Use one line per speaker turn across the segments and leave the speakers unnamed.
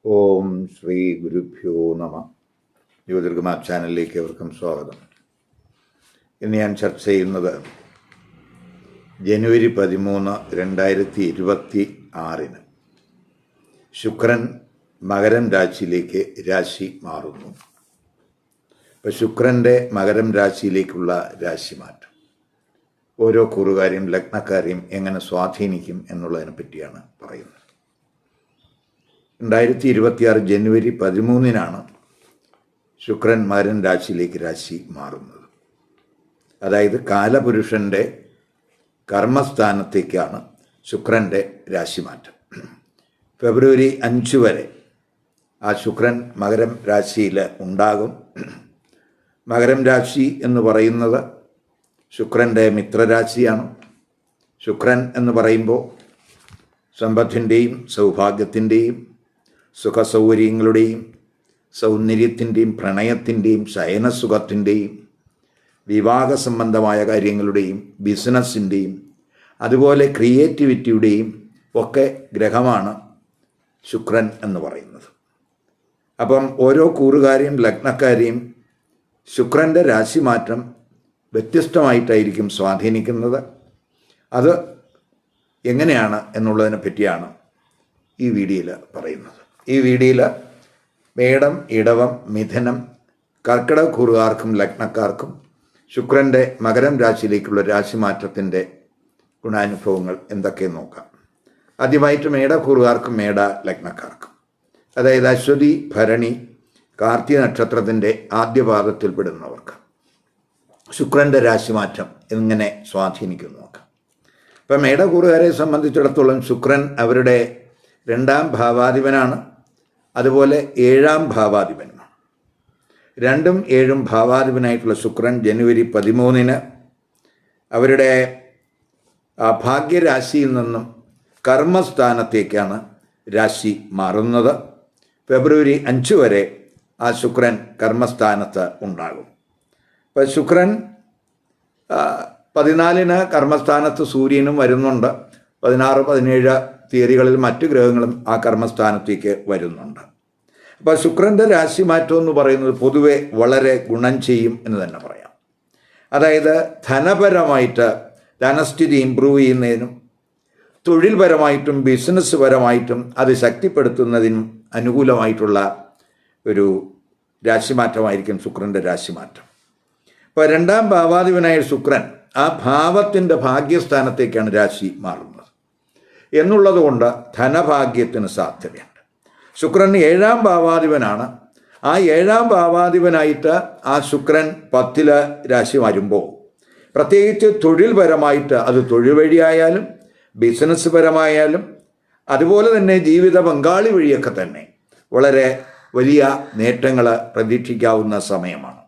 ഓം ശ്രീ ഗുരുഭ്യോ നമ. ജ്യോതിർഗമ ചാനലിലേക്ക് ഏവർക്കും സ്വാഗതം. ഇന്ന് ഞാൻ ചർച്ച ചെയ്യുന്നത് ജനുവരി 13, 2026 ശുക്രൻ മകരം രാശിയിലേക്ക് രാശി മാറുന്നു. അപ്പോൾ ശുക്രൻ്റെ മകരം രാശിയിലേക്കുള്ള രാശിമാറ്റം ഓരോ കൂറുകാരെയും ലഗ്നക്കാരെയും എങ്ങനെ സ്വാധീനിക്കും എന്നുള്ളതിനെ പറ്റിയാണ് പറയുന്നത്. 2026 ജനുവരി 13 ശുക്രൻ മകരം രാശിയിലേക്ക് രാശി മാറുന്നത്. അതായത് കാലപുരുഷൻ്റെ കർമ്മസ്ഥാനത്തേക്കാണ് ശുക്രൻ്റെ രാശിമാറ്റം. ഫെബ്രുവരി 5 വരെ ആ ശുക്രൻ മകരം രാശിയിൽ ഉണ്ടാകും. മകരം രാശി എന്ന് പറയുന്നത് ശുക്രൻ്റെ മിത്രരാശിയാണ്. ശുക്രൻ എന്ന് പറയുമ്പോൾ സമ്പത്തിൻ്റെയും സൗഭാഗ്യത്തിൻ്റെയും സുഖസൗകര്യങ്ങളുടെയും സൗന്ദര്യത്തിൻ്റെയും പ്രണയത്തിൻ്റെയും ശയനസുഖത്തിൻ്റെയും വിവാഹ സംബന്ധമായ കാര്യങ്ങളുടെയും ബിസിനസ്സിൻ്റെയും അതുപോലെ ക്രിയേറ്റിവിറ്റിയുടെയും ഒക്കെ ഗ്രഹമാണ് ശുക്രൻ എന്ന് പറയുന്നത്. അപ്പം ഓരോ കൂറുകാരെയും ലഗ്നക്കാരെയും ശുക്രൻ്റെ രാശിമാറ്റം വ്യത്യസ്തമായിട്ടായിരിക്കും സ്വാധീനിക്കുന്നത്. അത് എങ്ങനെയാണ് എന്നുള്ളതിനെ പറ്റിയാണ് ഈ വീഡിയോയിൽ പറയുന്നത്. ഈ വീഡിയോയിൽ മേടം, ഇടവം, മിഥുനം, കർക്കിടക കൂറുകാർക്കും ലഗ്നക്കാർക്കും ശുക്രൻ്റെ മകരം രാശിയിലേക്കുള്ള രാശിമാറ്റത്തിൻ്റെ ഗുണാനുഭവങ്ങൾ എന്തൊക്കെയെന്ന് നോക്കാം. ആദ്യമായിട്ട് മേടക്കൂറുകാർക്കും മേട ലഗ്നക്കാർക്കും, അതായത് അശ്വതി, ഭരണി, കാർത്തിക നക്ഷത്രത്തിൻ്റെ ആദ്യപാദത്തിൽപ്പെടുന്നവർക്ക് ശുക്രൻ്റെ രാശിമാറ്റം എങ്ങനെ സ്വാധീനിക്കുന്നു നോക്കാം. ഇപ്പം മേടക്കൂറുകാരെ സംബന്ധിച്ചിടത്തോളം ശുക്രൻ അവരുടെ 2ാം ഭാവാധിപനാണ്, അതുപോലെ 7ാം ഭാവാധിപനുമാണ്. 2ഉം 7ഉം ഭാവാധിപനായിട്ടുള്ള ശുക്രൻ ജനുവരി 13 അവരുടെ ഭാഗ്യരാശിയിൽ നിന്നും കർമ്മസ്ഥാനത്തേക്കാണ് രാശി മാറുന്നത്. ഫെബ്രുവരി 5 വരെ ആ ശുക്രൻ കർമ്മസ്ഥാനത്ത് ഉണ്ടാകും. അപ്പോൾ ശുക്രൻ 14 കർമ്മസ്ഥാനത്ത് സൂര്യനും വരുന്നുണ്ട്. 16, 17 തീയതികളിൽ മറ്റു ഗ്രഹങ്ങളും ആ കർമ്മസ്ഥാനത്തേക്ക് വരുന്നുണ്ട്. അപ്പോൾ ശുക്രൻ്റെ രാശിമാറ്റം എന്ന് പറയുന്നത് പൊതുവെ വളരെ ഗുണം ചെയ്യും എന്ന് തന്നെ പറയാം. അതായത് ധനപരമായിട്ട് ധനസ്ഥിതി ഇമ്പ്രൂവ് ചെയ്യുന്നതിനും തൊഴിൽപരമായിട്ടും ബിസിനസ് പരമായിട്ടും അത് ശക്തിപ്പെടുത്തുന്നതിനും അനുകൂലമായിട്ടുള്ള ഒരു രാശിമാറ്റമായിരിക്കും ശുക്രൻ്റെ രാശിമാറ്റം. അപ്പോൾ 2ാം ഭാവാധിപനായ ശുക്രൻ ആ ഭാവത്തിൻ്റെ ഭാഗ്യസ്ഥാനത്തേക്കാണ് രാശി മാറുന്നത് എന്നുള്ളത് കൊണ്ട് ധനഭാഗ്യത്തിന് സാധ്യതയുണ്ട്. ശുക്രൻ 7ാം ഭാവാധിപനാണ്. ആ 7ാം ഭാവാധിപനായിട്ട് ആ ശുക്രൻ 10 രാശി വരുമ്പോൾ പ്രത്യേകിച്ച് തൊഴിൽപരമായിട്ട് അത് തൊഴിൽ വഴിയായാലും ബിസിനസ് പരമായാലും അതുപോലെ തന്നെ ജീവിത പങ്കാളി വഴിയൊക്കെ തന്നെ വളരെ വലിയ നേട്ടങ്ങൾ പ്രതീക്ഷിക്കാവുന്ന സമയമാണ്.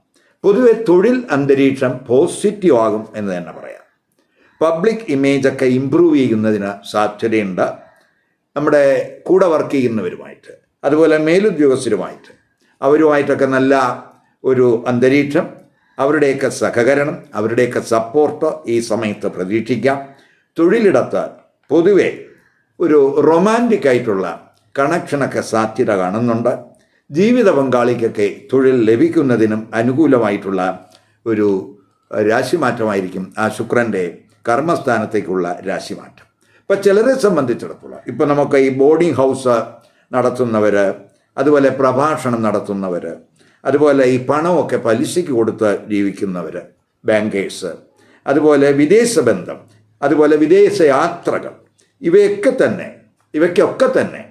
പൊതുവെ തൊഴിൽ അന്തരീക്ഷം പോസിറ്റീവ് ആകും എന്ന് തന്നെ പറയാം. പബ്ലിക് ഇമേജൊക്കെ ഇമ്പ്രൂവ് ചെയ്യുന്നതിന് സാധ്യതയുണ്ട്. നമ്മുടെ കൂടെ വർക്ക് ചെയ്യുന്നവരുമായിട്ട് അതുപോലെ മേലുദ്യോഗസ്ഥരുമായിട്ട് അവരുമായിട്ടൊക്കെ നല്ല ഒരു അന്തരീക്ഷം, അവരുടെയൊക്കെ സഹകരണം, അവരുടെയൊക്കെ സപ്പോർട്ട് ഈ സമയത്ത് പ്രതീക്ഷിക്കാം. തൊഴിലിടത്ത് പൊതുവെ ഒരു റൊമാൻറ്റിക് ആയിട്ടുള്ള കണക്ഷനൊക്കെ സാധ്യത കാണുന്നുണ്ട്. ജീവിത പങ്കാളിക്കൊക്കെ തൊഴിൽ ലഭിക്കുന്നതിനും അനുകൂലമായിട്ടുള്ള ഒരു രാശിമാറ്റമായിരിക്കും ആ ശുക്രൻ്റെ കർമ്മസ്ഥാനത്തേക്കുള്ള രാശിമാറ്റം. ഇപ്പം ചിലരെ സംബന്ധിച്ചിടത്തോളം ഇപ്പം നമുക്ക് ഈ ബോർഡിംഗ് ഹൗസ് നടത്തുന്നവർ, അതുപോലെ പ്രഭാഷണം നടത്തുന്നവർ, അതുപോലെ ഈ പണമൊക്കെ പലിശയ്ക്ക് കൊടുത്ത് ജീവിക്കുന്നവർ, ബാങ്കേഴ്സ്, അതുപോലെ വിദേശ ബന്ധം, അതുപോലെ വിദേശ യാത്രകൾ, ഇവയ്ക്കൊക്കെ തന്നെ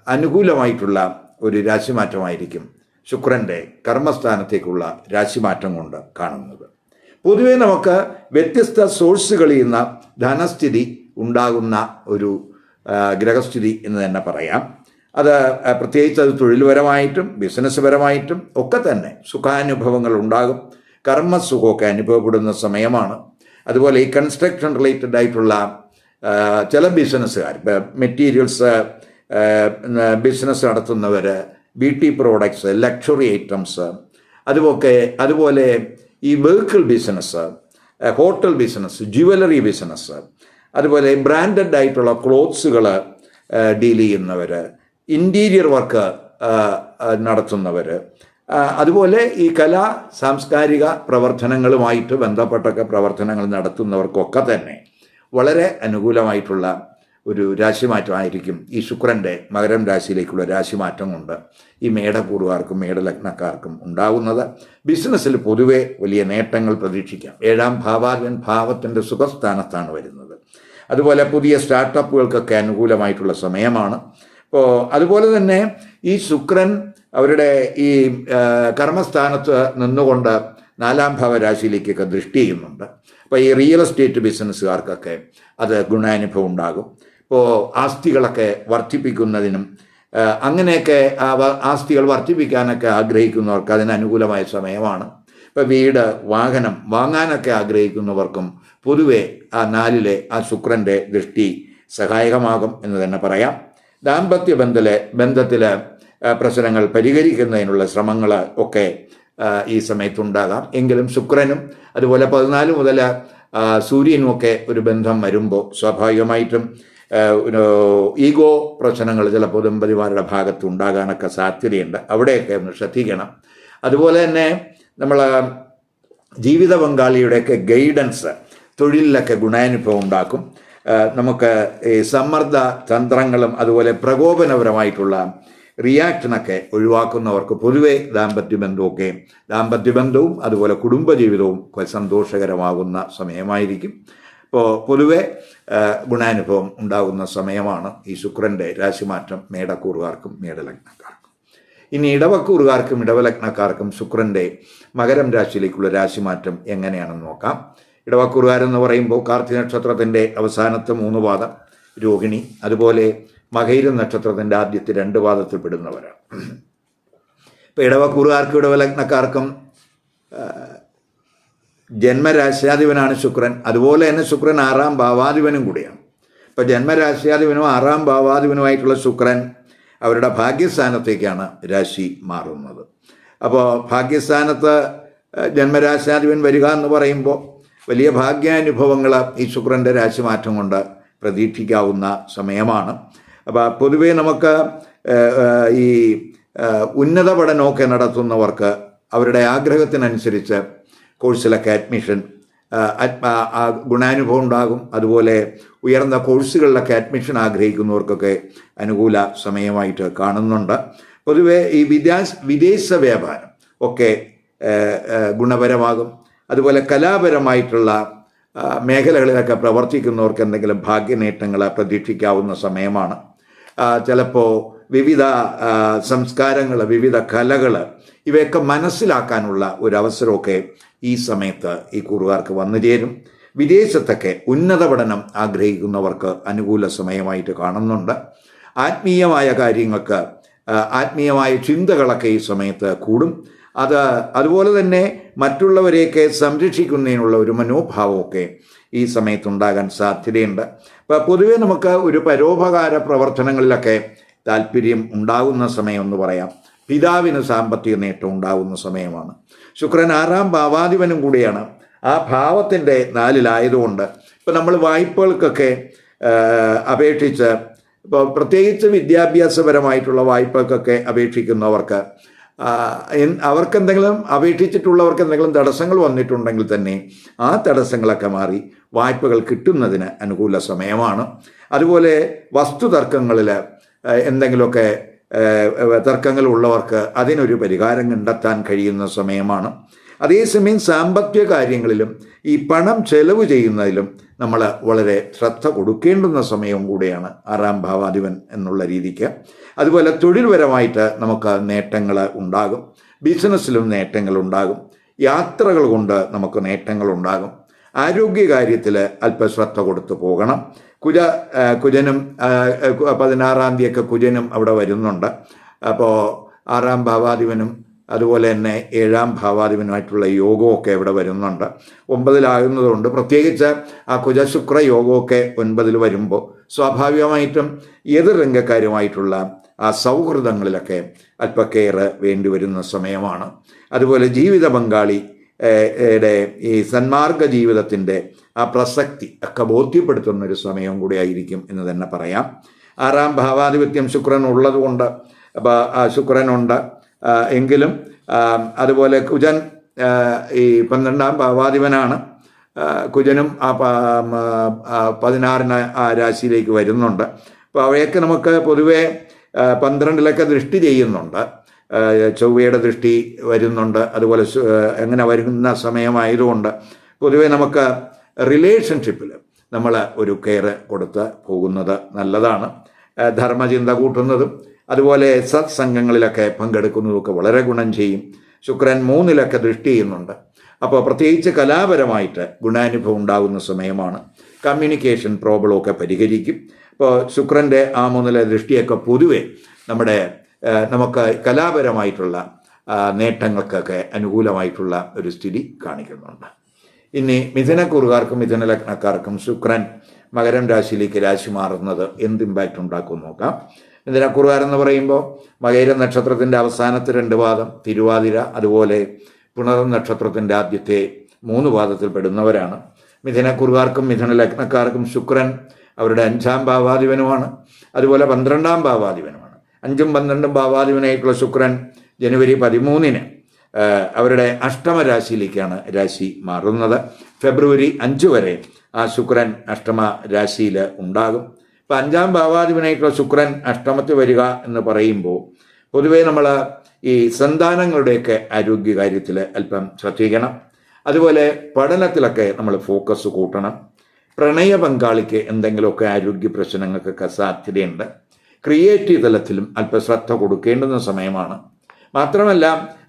അനുകൂലമായിട്ടുള്ള ഒരു രാശിമാറ്റമായിരിക്കും ശുക്രൻ്റെ കർമ്മസ്ഥാനത്തേക്കുള്ള രാശിമാറ്റം കൊണ്ട് കാണുന്നത്. പൊതുവെ നമുക്ക് വ്യത്യസ്ത സോഴ്സുകളിൽ നിന്ന് ധനസ്ഥിതി ഉണ്ടാകുന്ന ഒരു ഗ്രഹസ്ഥിതി എന്ന് തന്നെ പറയാം. അത് പ്രത്യേകിച്ച് അത് തൊഴിൽപരമായിട്ടും ബിസിനസ് പരമായിട്ടും ഒക്കെ തന്നെ സുഖാനുഭവങ്ങൾ ഉണ്ടാകും. കർമ്മസുഖമൊക്കെ അനുഭവപ്പെടുന്ന സമയമാണ്. അതുപോലെ ഈ കൺസ്ട്രക്ഷൻ റിലേറ്റഡ് ആയിട്ടുള്ള ചില ബിസിനസ്സുകാർ, മെറ്റീരിയൽസ് ബിസിനസ് നടത്തുന്നവർ, ബ്യൂട്ടി പ്രോഡക്ട്സ്, ലക്ഷറി ഐറ്റംസ്, അതുപോലെ ഈ vehicle business, hotel business, jewellery business, അതുപോലെ ബ്രാൻഡഡ് ആയിട്ടുള്ള ക്ലോത്ത്സുകൾ ഡീൽ ചെയ്യുന്നവർ, ഇൻറ്റീരിയർ വർക്ക് നടത്തുന്നവർ, അതുപോലെ ഈ കലാ സാംസ്കാരിക പ്രവർത്തനങ്ങളുമായിട്ട് ബന്ധപ്പെട്ടൊക്കെ പ്രവർത്തനങ്ങൾ നടത്തുന്നവർക്കൊക്കെ തന്നെ വളരെ അനുകൂലമായിട്ടുള്ള ഒരു രാശിമാറ്റമായിരിക്കും ഈ ശുക്രൻ്റെ മകരം രാശിയിലേക്കുള്ള രാശിമാറ്റം കൊണ്ട് ഈ മേടക്കൂറുകാർക്കും മേടലഗ്നക്കാർക്കും ഉണ്ടാകുന്നത്. ബിസിനസ്സിൽ പൊതുവെ വലിയ നേട്ടങ്ങൾ പ്രതീക്ഷിക്കാം. 7ാം ഭാവാധിപൻ ഭാവത്തിൻ്റെ സുഖസ്ഥാനത്താണ് വരുന്നത്. അതുപോലെ പുതിയ സ്റ്റാർട്ടപ്പുകൾക്കൊക്കെ അനുകൂലമായിട്ടുള്ള സമയമാണ്. അപ്പോൾ അതുപോലെ തന്നെ ഈ ശുക്രൻ അവരുടെ ഈ കർമ്മസ്ഥാനത്ത് നിന്നുകൊണ്ട് 4ാം ഭാവരാശിയിലേക്കൊക്കെ ദൃഷ്ടി ചെയ്യുന്നുണ്ട്. അപ്പോൾ ഈ റിയൽ എസ്റ്റേറ്റ് ബിസിനസ്സുകാർക്കൊക്കെ അത് ഗുണാനുഭവം ഉണ്ടാകും. ഇപ്പോൾ ആസ്തികളൊക്കെ വർദ്ധിപ്പിക്കുന്നതിനും അങ്ങനെയൊക്കെ ആസ്തികൾ വർദ്ധിപ്പിക്കാനൊക്കെ ആഗ്രഹിക്കുന്നവർക്ക് അതിന് അനുകൂലമായ സമയമാണ്. ഇപ്പോൾ വീട്, വാഹനം വാങ്ങാനൊക്കെ ആഗ്രഹിക്കുന്നവർക്കും പൊതുവെ ആ 4ലെ ആ ശുക്രൻ്റെ ദൃഷ്ടി സഹായകമാകും എന്ന് തന്നെ പറയാം. ദാമ്പത്യ ബന്ധത്തിലെ പ്രശ്നങ്ങൾ പരിഹരിക്കുന്നതിനുള്ള ശ്രമങ്ങൾ ഒക്കെ ഈ സമയത്തുണ്ടാകാം. എങ്കിലും ശുക്രനും അതുപോലെ 14 മുതൽ സൂര്യനും ഒക്കെ ഒരു ബന്ധം വരുമ്പോൾ സ്വാഭാവികമായിട്ടും ഈഗോ പ്രശ്നങ്ങൾ ചിലപ്പോൾ ദമ്പതിമാരുടെ ഭാഗത്ത് ഉണ്ടാകാനൊക്കെ സാധ്യതയുണ്ട്. അവിടെയൊക്കെ ഒന്ന് ശ്രദ്ധിക്കണം. അതുപോലെ തന്നെ നമ്മൾ ജീവിത പങ്കാളിയുടെയൊക്കെ ഗൈഡൻസ് തൊഴിലിലൊക്കെ ഗുണാനുഭവം ഉണ്ടാക്കും. നമുക്ക് ഈ സമ്മർദ്ദ തന്ത്രങ്ങളും അതുപോലെ പ്രകോപനപരമായിട്ടുള്ള റിയാക്ഷനൊക്കെ ഒഴിവാക്കുന്നവർക്ക് പൊതുവെ ദാമ്പത്യബന്ധവും അതുപോലെ കുടുംബജീവിതവും സന്തോഷകരമാകുന്ന സമയമായിരിക്കും. അപ്പോൾ പൊതുവെ ഗുണാനുഭവം ഉണ്ടാകുന്ന സമയമാണ് ഈ ശുക്രൻ്റെ രാശിമാറ്റം മേടക്കൂറുകാർക്കും മേടലഗ്നക്കാർക്കും. ഇനി ഇടവക്കൂറുകാർക്കും ഇടവലഗ്നക്കാർക്കും ശുക്രൻ്റെ മകരം രാശിയിലേക്കുള്ള രാശിമാറ്റം എങ്ങനെയാണെന്ന് നോക്കാം. ഇടവക്കൂറുകാരെന്ന് പറയുമ്പോൾ കാർത്തിക നക്ഷത്രത്തിൻ്റെ അവസാനത്തെ 3 പാദം, രോഹിണി, അതുപോലെ മകയിരം നക്ഷത്രത്തിൻ്റെ ആദ്യത്തെ 2 പാദത്തിൽ പെടുന്നവരാണ്. ഇപ്പോൾ ഇടവക്കൂറുകാർക്കും ഇടവലഗ്നക്കാർക്കും ജന്മരാശ്യാധിപനാണ് ശുക്രൻ. അതുപോലെ തന്നെ ശുക്രൻ 6ാം ഭാവാധിപനും കൂടിയാണ്. ഇപ്പോൾ ജന്മരാശ്യാധിപനും 6ാം ഭാവാധിപനുമായിട്ടുള്ള ശുക്രൻ അവരുടെ ഭാഗ്യസ്ഥാനത്തേക്കാണ് രാശി മാറുന്നത്. അപ്പോൾ ഭാഗ്യസ്ഥാനത്ത് ജന്മരാശ്യാധിപൻ വരിക എന്ന് പറയുമ്പോൾ വലിയ ഭാഗ്യാനുഭവങ്ങൾ ഈ ശുക്രൻ്റെ രാശിമാറ്റം കൊണ്ട് പ്രതീക്ഷിക്കാവുന്ന സമയമാണ്. അപ്പോൾ പൊതുവേ നമുക്ക് ഈ ഉന്നത പഠനമൊക്കെ നടത്തുന്നവർക്ക് അവരുടെ ആഗ്രഹത്തിനനുസരിച്ച് കോഴ്സിലൊക്കെ അഡ്മിഷൻ ഗുണാനുഭവം ഉണ്ടാകും. അതുപോലെ ഉയർന്ന കോഴ്സുകളിലൊക്കെ അഡ്മിഷൻ ആഗ്രഹിക്കുന്നവർക്കൊക്കെ അനുകൂല സമയമായിട്ട് കാണുന്നുണ്ട്. പൊതുവെ ഈ വിദേശ വ്യാപാരം ഒക്കെ ഗുണപരമാകും. അതുപോലെ കലാപരമായിട്ടുള്ള മേഖലകളിലൊക്കെ പ്രവർത്തിക്കുന്നവർക്ക് എന്തെങ്കിലും ഭാഗ്യനേട്ടങ്ങൾ പ്രതീക്ഷിക്കാവുന്ന സമയമാണ്. ചിലപ്പോൾ വിവിധ സംസ്കാരങ്ങൾ, വിവിധ കലകൾ ഇവയൊക്കെ മനസ്സിലാക്കാനുള്ള ഒരു അവസരമൊക്കെ ഈ സമയത്ത് ഈ കൂറുകാർക്ക് വന്നു ചേരും. വിദേശത്തൊക്കെ ഉന്നത പഠനം ആഗ്രഹിക്കുന്നവർക്ക് അനുകൂല സമയമായിട്ട് കാണുന്നുണ്ട്. ആത്മീയമായ കാര്യങ്ങൾക്ക്, ആത്മീയമായ ചിന്തകളൊക്കെ ഈ സമയത്ത് കൂടും. അതുപോലെ തന്നെ മറ്റുള്ളവരെയൊക്കെ സംരക്ഷിക്കുന്നതിനുള്ള ഒരു മനോഭാവമൊക്കെ ഈ സമയത്തുണ്ടാകാൻ സാധ്യതയുണ്ട്. അപ്പോൾ പൊതുവെ നമുക്ക് ഒരു പരോപകാര പ്രവർത്തനങ്ങളിലൊക്കെ താല്പര്യം ഉണ്ടാകുന്ന സമയം എന്ന് പറയാം. പിതാവിന് സാമ്പത്തിക നേട്ടം ഉണ്ടാകുന്ന സമയമാണ്. ശുക്രൻ 6ാം ഭാവാധിപനും കൂടിയാണ്. ആ ഭാവത്തിൻ്റെ 4-ലായതുകൊണ്ട് ഇപ്പോൾ നമ്മൾ വായ്പകൾക്കൊക്കെ അപേക്ഷിച്ച്, ഇപ്പോൾ പ്രത്യേകിച്ച് വിദ്യാഭ്യാസപരമായിട്ടുള്ള വായ്പകൾക്കൊക്കെ അപേക്ഷിക്കുന്നവർക്ക് അവർക്കെന്തെങ്കിലും അപേക്ഷിച്ചിട്ടുള്ളവർക്ക് എന്തെങ്കിലും തടസ്സങ്ങൾ വന്നിട്ടുണ്ടെങ്കിൽ തന്നെ ആ തടസ്സങ്ങളൊക്കെ മാറി വായ്പകൾ കിട്ടുന്നതിന് അനുകൂല സമയമാണ്. അതുപോലെ വസ്തുതർക്കങ്ങളിൽ എന്തെങ്കിലുമൊക്കെ തർക്കങ്ങൾ ഉള്ളവർക്ക് അതിനൊരു പരിഹാരം കണ്ടെത്താൻ കഴിയുന്ന സമയമാണ്. അതേസമയം സാമ്പത്തിക കാര്യങ്ങളിലും ഈ പണം ചെലവ് ചെയ്യുന്നതിലും നമ്മൾ വളരെ ശ്രദ്ധ കൊടുക്കേണ്ടുന്ന സമയവും കൂടെയാണ് 6ാം ഭാവാധിപൻ എന്നുള്ള രീതിക്ക്. അതുപോലെ തൊഴിൽപരമായിട്ട് നമുക്ക് നേട്ടങ്ങൾ ഉണ്ടാകും. ബിസിനസ്സിലും നേട്ടങ്ങൾ ഉണ്ടാകും. യാത്രകൾ കൊണ്ട് നമുക്ക് നേട്ടങ്ങൾ ഉണ്ടാകും. ആരോഗ്യകാര്യത്തിൽ അല്പശ്രദ്ധ കൊടുത്തു പോകണം. കുജനും 16-ാം തീയതിയൊക്കെ കുജനും അവിടെ വരുന്നുണ്ട്. അപ്പോൾ 6ാം ഭാവാധിപനും അതുപോലെ തന്നെ 7ാം ഭാവാധിപനുമായിട്ടുള്ള യോഗമൊക്കെ ഇവിടെ വരുന്നുണ്ട്. 9-ലാകുന്നതുകൊണ്ട് പ്രത്യേകിച്ച് ആ കുജശുക്ര യോഗമൊക്കെ 9-ൽ വരുമ്പോൾ സ്വാഭാവികമായിട്ടും എതിർ രംഗക്കാരുമായിട്ടുള്ള ആ സൗഹൃദങ്ങളിലൊക്കെ അല്പ കെയർ വേണ്ടി വരുന്ന സമയമാണ്. അതുപോലെ ജീവിത പങ്കാളി ഈ സന്മാർഗ ജീവിതത്തിൻ്റെ ആ പ്രസക്തി ഒക്കെ ബോധ്യപ്പെടുത്തുന്നൊരു സമയം കൂടി ആയിരിക്കും എന്ന് തന്നെ പറയാം. 6ാം ഭാവാധിപത്യം ശുക്രൻ ഉള്ളതുകൊണ്ട് അപ്പോൾ ശുക്രനുണ്ട്. എങ്കിലും അതുപോലെ കുജൻ ഈ 12ാം ഭാവാധിപനാണ്. കുജനും 16 ആ രാശിയിലേക്ക് വരുന്നുണ്ട്. അപ്പോൾ അവയൊക്കെ നമുക്ക് പൊതുവെ 12 ദൃഷ്ടി ചെയ്യുന്നുണ്ട്. ചൊവ്വയുടെ ദൃഷ്ടി വരുന്നുണ്ട്. അതുപോലെ എങ്ങനെ വരുന്ന സമയമായതുകൊണ്ട് പൊതുവെ നമുക്ക് റിലേഷൻഷിപ്പിൽ നമ്മൾ ഒരു കെയർ കൊടുത്ത് പോകുന്നത് നല്ലതാണ്. ധർമ്മചിന്ത കൂട്ടുന്നതും അതുപോലെ സത്സംഗങ്ങളിലൊക്കെ പങ്കെടുക്കുന്നതൊക്കെ വളരെ ഗുണം ചെയ്യും. ശുക്രൻ 3 ദൃഷ്ടി ചെയ്യുന്നുണ്ട്. അപ്പോൾ പ്രത്യേകിച്ച് കലാപരമായിട്ട് ഗുണാനുഭവം ഉണ്ടാകുന്ന സമയമാണ്. കമ്മ്യൂണിക്കേഷൻ പ്രോബ്ലമൊക്കെ പരിഹരിക്കും. അപ്പോൾ ശുക്രൻ്റെ ആ 3 ദൃഷ്ടിയൊക്കെ പൊതുവെ നമുക്ക് കലാപരമായിട്ടുള്ള നേട്ടങ്ങൾക്കൊക്കെ അനുകൂലമായിട്ടുള്ള ഒരു സ്ഥിതി കാണിക്കുന്നുണ്ട്. ഇനി മിഥുനക്കുറുകാർക്കും മിഥുന ലഗ്നക്കാർക്കും ശുക്രൻ മകരം രാശിയിലേക്ക് രാശി മാറുന്നത് എന്ത് ഇമ്പാക്റ്റ് ഉണ്ടാക്കും നോക്കാം. മിഥുനക്കുറുകാരെന്ന് പറയുമ്പോൾ മകയിര നക്ഷത്രത്തിൻ്റെ അവസാനത്തെ 2 പാദം, തിരുവാതിര, അതുപോലെ പുണർന്ന നക്ഷത്രത്തിൻ്റെ ആദ്യത്തെ 3 പാദത്തിൽ പെടുന്നവരാണ്. മിഥുനക്കുറുകാർക്കും മിഥുന ലഗ്നക്കാർക്കും ശുക്രൻ അവരുടെ 5ാം ഭാവാധിപനുമാണ്. അതുപോലെ 12ാം ഭാവാധിപനുമാണ്. 5ഉം 12ഉം ഭാവാധിപനായിട്ടുള്ള ശുക്രൻ ജനുവരി 13 അവരുടെ അഷ്ടമ രാശിയിലേക്കാണ് രാശി മാറുന്നത്. ഫെബ്രുവരി 5 വരെ ആ ശുക്രൻ അഷ്ടമ രാശിയിൽ ഉണ്ടാകും. ഇപ്പം 5ാം ഭാവാധിപനായിട്ടുള്ള ശുക്രൻ അഷ്ടമത്തിൽ വരിക എന്ന് പറയുമ്പോൾ പൊതുവേ നമ്മൾ ഈ സന്താനങ്ങളുടെയൊക്കെ ആരോഗ്യകാര്യത്തിൽ അല്പം ശ്രദ്ധിക്കണം. അതുപോലെ പഠനത്തിലൊക്കെ നമ്മൾ ഫോക്കസ് കൂട്ടണം. പ്രണയ പങ്കാളിക്ക് എന്തെങ്കിലുമൊക്കെ ആരോഗ്യ പ്രശ്നങ്ങൾക്കൊക്കെ സാധ്യതയുണ്ട്. ക്രിയേറ്റീവ് തലത്തിലും അല്പം ശ്രദ്ധ കൊടുക്കേണ്ടുന്ന സമയമാണ്. മാത്രമല്ല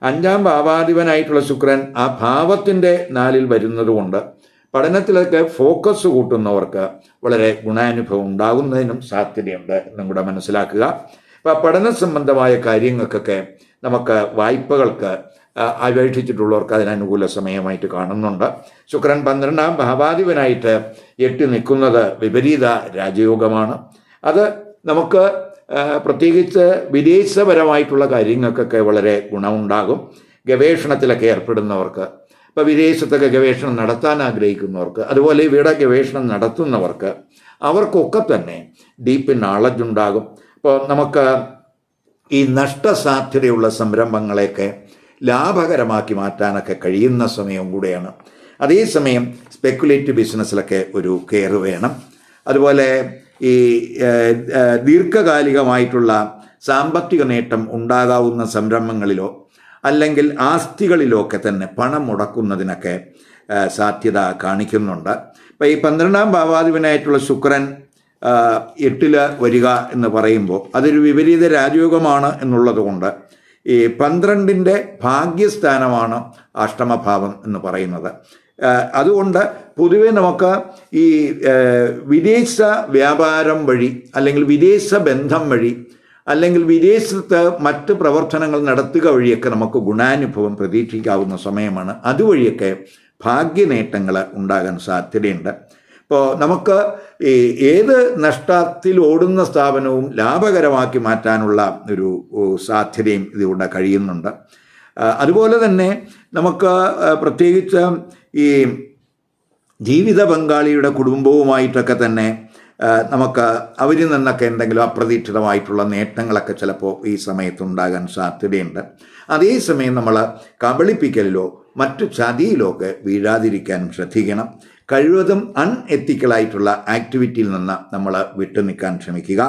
5ാം ഭാവാധിപനായിട്ടുള്ള ശുക്രൻ ആ ഭാവത്തിൻ്റെ 4ൽ വരുന്നതുകൊണ്ട് പഠനത്തിലൊക്കെ ഫോക്കസ് കൂട്ടുന്നവർക്ക് വളരെ ഗുണാനുഭവം ഉണ്ടാകുന്നതിനും സാധ്യതയുണ്ട് എന്നും കൂടെ മനസ്സിലാക്കുക. അപ്പോൾ പഠന സംബന്ധമായ കാര്യങ്ങൾക്കൊക്കെ നമുക്ക് വായ്പകൾക്ക് അപേക്ഷിച്ചിട്ടുള്ളവർക്ക് അതിനനുകൂല സമയമായിട്ട് കാണുന്നുണ്ട്. ശുക്രൻ 12ാം ഭാവാധിപനായിട്ട് 8 നിൽക്കുന്നത് വിപരീത രാജയോഗമാണ്. അത് നമുക്ക് പ്രത്യേകിച്ച് വിദേശപരമായിട്ടുള്ള കാര്യങ്ങൾക്കൊക്കെ വളരെ ഗുണമുണ്ടാകും. ഗവേഷണത്തിലൊക്കെ ഏർപ്പെടുന്നവർക്ക്, ഇപ്പോൾ വിദേശത്തൊക്കെ ഗവേഷണം നടത്താൻ ആഗ്രഹിക്കുന്നവർക്ക്, അതുപോലെ ഇവിടെ ഗവേഷണം നടത്തുന്നവർക്ക് അവർക്കൊക്കെ തന്നെ ഡീപ്പ് നോളജ് ഉണ്ടാകും. അപ്പോൾ നമുക്ക് ഈ നഷ്ടസാധ്യതയുള്ള സംരംഭങ്ങളെയൊക്കെ ലാഭകരമാക്കി മാറ്റാനൊക്കെ കഴിയുന്ന സമയം കൂടെയാണ്. അതേസമയം സ്പെക്കുലേറ്റീവ് ബിസിനസ്സിലൊക്കെ ഒരു കെയർ വേണം. അതുപോലെ ഈ ദീർഘകാലികമായിട്ടുള്ള സാമ്പത്തിക നേട്ടം ഉണ്ടാകാവുന്ന സംരംഭങ്ങളിലോ അല്ലെങ്കിൽ ആസ്തികളിലോ ഒക്കെ തന്നെ പണം മുടക്കുന്നതിനൊക്കെ സാധ്യത കാണിക്കുന്നുണ്ട്. ഇപ്പം ഈ 12ാം ഭാവാധിപനായിട്ടുള്ള ശുക്രൻ 8 വരിക എന്ന് പറയുമ്പോൾ അതൊരു വിപരീത രാജയോഗമാണ് എന്നുള്ളത് കൊണ്ട് ഈ 12ൻ്റെ ഭാഗ്യസ്ഥാനമാണ് അഷ്ടമഭാവം എന്ന് പറയുന്നത്. അതുകൊണ്ട് പൊതുവെ നമുക്ക് ഈ വിദേശ വ്യാപാരം വഴി അല്ലെങ്കിൽ വിദേശ ബന്ധം വഴി അല്ലെങ്കിൽ വിദേശത്ത് മറ്റ് പ്രവർത്തനങ്ങൾ നടത്തുക വഴിയൊക്കെ നമുക്ക് ഗുണാനുഭവം പ്രതീക്ഷിക്കാവുന്ന സമയമാണ്. അതുവഴിയൊക്കെ ഭാഗ്യനേട്ടങ്ങൾ ഉണ്ടാകാൻ സാധ്യതയുണ്ട്. ഇപ്പോൾ നമുക്ക് ഏത് നഷ്ടത്തിൽ ഓടുന്ന സ്ഥാപനവും ലാഭകരമാക്കി മാറ്റാനുള്ള ഒരു സാധ്യതയും ഇതിലൂടെ കഴിയുന്നുണ്ട്. അതുപോലെ തന്നെ നമുക്ക് പ്രത്യേകിച്ച് ഈ ജീവിത പങ്കാളിയുടെ കുടുംബവുമായിട്ടൊക്കെ തന്നെ നമുക്ക് അവരിൽ നിന്നൊക്കെ എന്തെങ്കിലും അപ്രതീക്ഷിതമായിട്ടുള്ള നേട്ടങ്ങളൊക്കെ ചിലപ്പോൾ ഈ സമയത്തുണ്ടാകാൻ സാധ്യതയുണ്ട്. അതേസമയം നമ്മൾ കബളിപ്പിക്കലിലോ മറ്റു ചതിയിലോ ഒക്കെ വീഴാതിരിക്കാനും ശ്രദ്ധിക്കണം. കഴിവതും അൺഎത്തിക്കലായിട്ടുള്ള ആക്ടിവിറ്റിയിൽ നിന്ന് നമ്മൾ വിട്ടുനിൽക്കാൻ ശ്രമിക്കുക.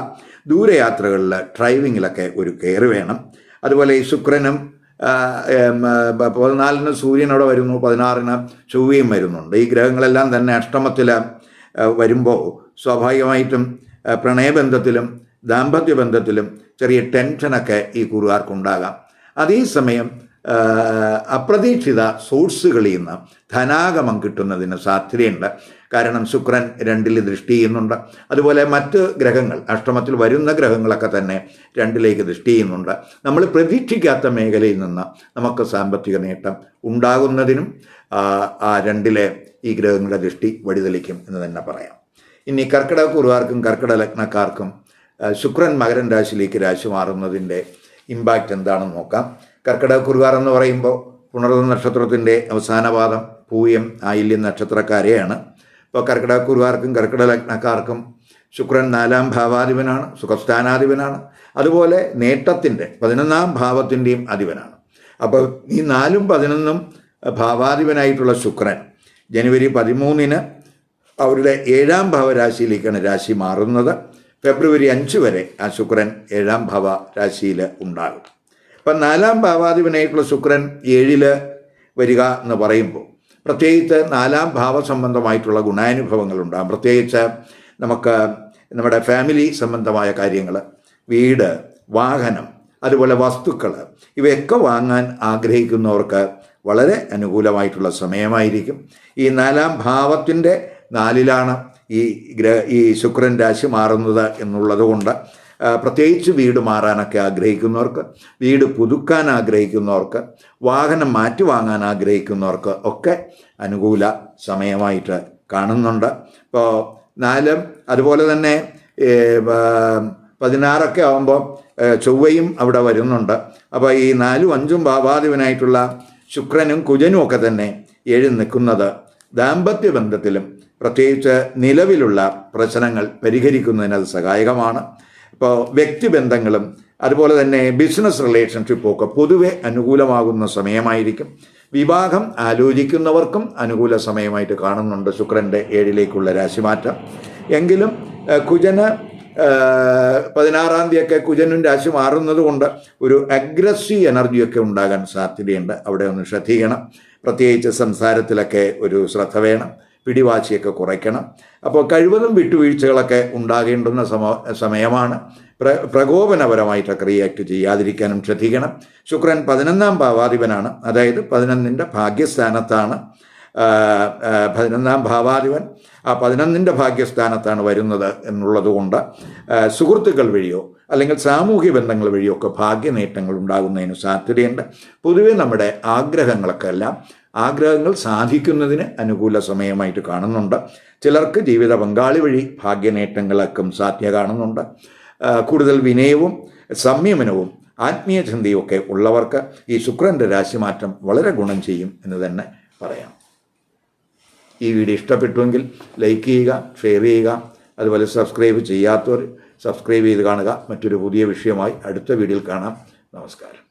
ദൂരയാത്രകളിൽ ഡ്രൈവിങ്ങിലൊക്കെ ഒരു കെയർ വേണം. അതുപോലെ ഈ ശുക്രനും 14 സൂര്യൻ അവിടെ വരുന്നു, 16 ചൊവ്വയും വരുന്നുണ്ട്. ഈ ഗ്രഹങ്ങളെല്ലാം തന്നെ അഷ്ടമത്തിൽ വരുമ്പോൾ സ്വാഭാവികമായിട്ടും പ്രണയബന്ധത്തിലും ദാമ്പത്യ ബന്ധത്തിലും ചെറിയ ടെൻഷനൊക്കെ ഈ കുറുകാർക്കുണ്ടാകാം. അതേസമയം അപ്രതീക്ഷിത സോഴ്സുകളിൽ നിന്ന് ധനാഗമം കിട്ടുന്നതിന് സാധ്യതയുണ്ട്. കാരണം ശുക്രൻ 2ൽ ദൃഷ്ടി ചെയ്യുന്നുണ്ട്. അതുപോലെ മറ്റ് ഗ്രഹങ്ങൾ അഷ്ടമത്തിൽ വരുന്ന ഗ്രഹങ്ങളൊക്കെ തന്നെ 2ലേക്ക് ദൃഷ്ടി ചെയ്യുന്നുണ്ട്. നമ്മൾ പ്രതീക്ഷിക്കാത്ത മേഖലയിൽ നിന്ന് നമുക്ക് സാമ്പത്തിക നേട്ടം ഉണ്ടാകുന്നതിനും ആ 2ലെ ഈ ഗ്രഹങ്ങളുടെ ദൃഷ്ടി വഴിതെളിക്കും എന്ന് തന്നെ പറയാം. ഇനി കർക്കിടക കുറുകാർക്കും കർക്കിടക ലഗ്നക്കാർക്കും ശുക്രൻ മകരം രാശിയിലേക്ക് രാശി മാറുന്നതിൻ്റെ ഇമ്പാക്റ്റ് എന്താണെന്ന് നോക്കാം. കർക്കിടക കുറുകാർ എന്ന് പറയുമ്പോൾ പുണർന്ന നക്ഷത്രത്തിൻ്റെ അവസാന പാദം, പൂയം, ആയില്യം നക്ഷത്രക്കാരെയാണ്. ഇപ്പോൾ കർക്കിടക കുറുകാർക്കും കർക്കിടക ലഗ്നക്കാർക്കും ശുക്രൻ 4-ാം ഭാവാധിപനാണ്, സുഖസ്ഥാനാധിപനാണ്. അതുപോലെ നേട്ടത്തിൻ്റെ 11-ാം ഭാവത്തിൻ്റെയും അധിപനാണ്. അപ്പോൾ ഈ 4ഉം 11ഉം ഭാവാധിപനായിട്ടുള്ള ശുക്രൻ ജനുവരി 13-ന് അവരുടെ 7-ാം ഭാവരാശിയിലേക്കാണ് രാശി മാറുന്നത്. ഫെബ്രുവരി 5 വരെ ആ ശുക്രൻ 7-ാം ഭാവ രാശിയിൽ ഉണ്ടാകും. അപ്പം 4-ാം ഭാവാധിപനായിട്ടുള്ള ശുക്രൻ 7-ൽ വരിക എന്ന് പറയുമ്പോൾ പ്രത്യേകിച്ച് 4-ാം ഭാവസംബന്ധമായിട്ടുള്ള ഗുണാനുഭവങ്ങളുണ്ടാകും. പ്രത്യേകിച്ച് നമുക്ക് നമ്മുടെ ഫാമിലി സംബന്ധമായ കാര്യങ്ങൾ, വീട്, വാഹനം, അതുപോലെ വസ്തുക്കൾ, ഇവയൊക്കെ വാങ്ങാൻ ആഗ്രഹിക്കുന്നവർക്ക് വളരെ അനുകൂലമായിട്ടുള്ള സമയമായിരിക്കും. ഈ 4-ാം ഭാവത്തിൻ്റെ 4-ലാണ് ഈ ശുക്രൻ രാശി മാറുന്നത് എന്നുള്ളത് കൊണ്ട് പ്രത്യേകിച്ച് വീട് മാറാനൊക്കെ ആഗ്രഹിക്കുന്നവർക്ക്, വീട് പുതുക്കാൻ ആഗ്രഹിക്കുന്നവർക്ക്, വാഹനം മാറ്റി വാങ്ങാൻ ആഗ്രഹിക്കുന്നവർക്ക് ഒക്കെ അനുകൂല സമയമായിട്ട് കാണുന്നുണ്ട്. ഇപ്പോൾ 4 അതുപോലെ തന്നെ 16 ആകുമ്പോൾ ചൊവ്വയും അവിടെ വരുന്നുണ്ട്. അപ്പോൾ ഈ 4ഉം 5ഉം ഭാവാധിപനായിട്ടുള്ള ശുക്രനും കുജനും ഒക്കെ തന്നെ 7 നിൽക്കുന്നത് ദാമ്പത്യ ബന്ധത്തിലും പ്രത്യേകിച്ച് നിലവിലുള്ള പ്രശ്നങ്ങൾ പരിഹരിക്കുന്നതിന് അത് സഹായകമാണ്. ഇപ്പോൾ വ്യക്തിബന്ധങ്ങളും അതുപോലെ തന്നെ ബിസിനസ് റിലേഷൻഷിപ്പും ഒക്കെ പൊതുവെ അനുകൂലമാകുന്ന സമയമായിരിക്കും. വിവാഹം ആലോചിക്കുന്നവർക്കും അനുകൂല സമയമായിട്ട് കാണുന്നുണ്ട് ശുക്രൻ്റെ 7ലേക്കുള്ള രാശിമാറ്റം. എങ്കിലും കുജന് 16-ാം തീയതിയൊക്കെ കുജനും രാശി മാറുന്നത് കൊണ്ട് ഒരു അഗ്രസീവ് എനർജിയൊക്കെ ഉണ്ടാകാൻ സാധ്യതയുണ്ട്. അവിടെ ഒന്ന് ശ്രദ്ധിക്കണം. പ്രത്യേകിച്ച് സംസാരത്തിലൊക്കെ ഒരു ശ്രദ്ധ വേണം, പിടിവാശിയൊക്കെ കുറയ്ക്കണം. അപ്പോൾ കഴിവതും വിട്ടുവീഴ്ചകളൊക്കെ ഉണ്ടാകേണ്ടുന്ന സമയമാണ്. പ്രകോപനപരമായിട്ടൊക്കെ റിയാക്ട് ചെയ്യാതിരിക്കാനും ശ്രദ്ധിക്കണം. ശുക്രൻ 11-ാം ഭാവാധിപനാണ്, അതായത് 11ൻ്റെ ഭാഗ്യസ്ഥാനത്താണ്. 11-ാം ഭാവാധിപൻ ആ 11ൻ്റെ ഭാഗ്യസ്ഥാനത്താണ് വരുന്നത് എന്നുള്ളത് കൊണ്ട് സുഹൃത്തുക്കൾ വഴിയോ അല്ലെങ്കിൽ സാമൂഹ്യ ബന്ധങ്ങൾ വഴിയോ ഒക്കെ ഭാഗ്യനേട്ടങ്ങൾ ഉണ്ടാകുന്നതിന് സാധ്യതയുണ്ട്. പൊതുവെ നമ്മുടെ ആഗ്രഹങ്ങൾ സാധിക്കുന്നതിന് അനുകൂല സമയമായിട്ട് കാണുന്നുണ്ട്. ചിലർക്ക് ജീവിത പങ്കാളി വഴി ഭാഗ്യനേട്ടങ്ങളൊക്കെ സാധ്യത കാണുന്നുണ്ട്. കൂടുതൽ വിനയവും സംയമനവും ആത്മീയ ചിന്തയും ഒക്കെ ഉള്ളവർക്ക് ഈ ശുക്രൻ്റെ രാശിമാറ്റം വളരെ ഗുണം ചെയ്യും എന്ന് തന്നെ പറയാം. ഈ വീഡിയോ ഇഷ്ടപ്പെട്ടുവെങ്കിൽ ലൈക്ക് ചെയ്യുക, ഷെയർ ചെയ്യുക. അതുപോലെ സബ്സ്ക്രൈബ് ചെയ്യാത്തവർ സബ്സ്ക്രൈബ് ചെയ്ത് കാണുക. മറ്റൊരു പുതിയ വിഷയമായി അടുത്ത വീഡിയോയിൽ കാണാം. നമസ്കാരം.